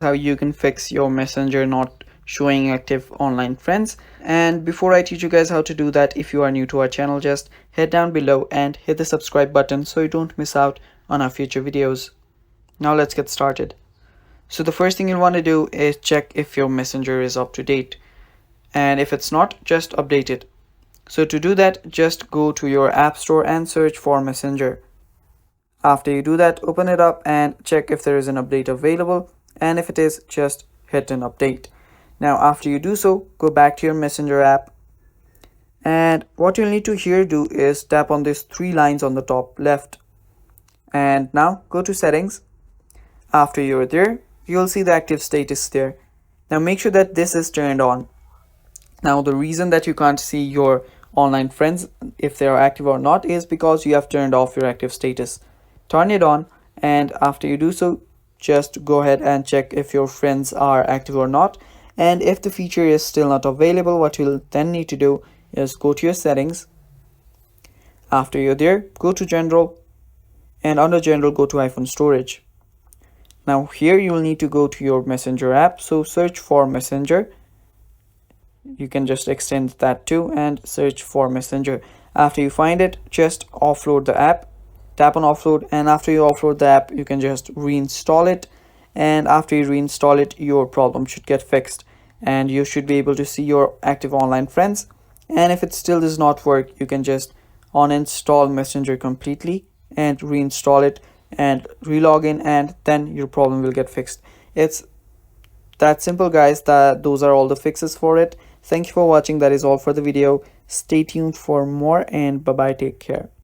how you can fix your messenger not showing active online friends. And before I teach you guys how to do that, if you are new to our channel, just head down below and hit the subscribe button so you don't miss out on our future videos. Now let's get started. So the first thing you'll want to do is check if your messenger is up to date, and if it's not, just update it. So to do that, just go to your app store and search for Messenger. After you do that, open it up and check if there is an update available, and if it is, just hit an update. Now after you do so, go back to your Messenger app, and what you'll need to here do is tap on these three lines on the top left, and now go to settings. After you're there, you'll see the active status there. Now make sure that this is turned on. Now the reason that you can't see your online friends if they are active or not is because you have turned off your active status. Turn it on, and after you do so, just go ahead and check if your friends are active or not. And if the feature is still not available, what you'll then need to do is go to your settings. After you're there, go to general, and under general, go to iPhone storage. Now here you will need to go to your Messenger app, so search for Messenger. You can just extend that too and search for Messenger. After you find it, just offload the app. Tap on offload, and after you offload the app, you can just reinstall it, and after you reinstall it, your problem should get fixed and you should be able to see your active online friends. And if it still does not work, you can just uninstall Messenger completely and reinstall it and relog in, and then your problem will get fixed. It's that simple, guys. Those are all the fixes for it. Thank you for watching. That is all for the video. Stay tuned for more, and bye bye, take care.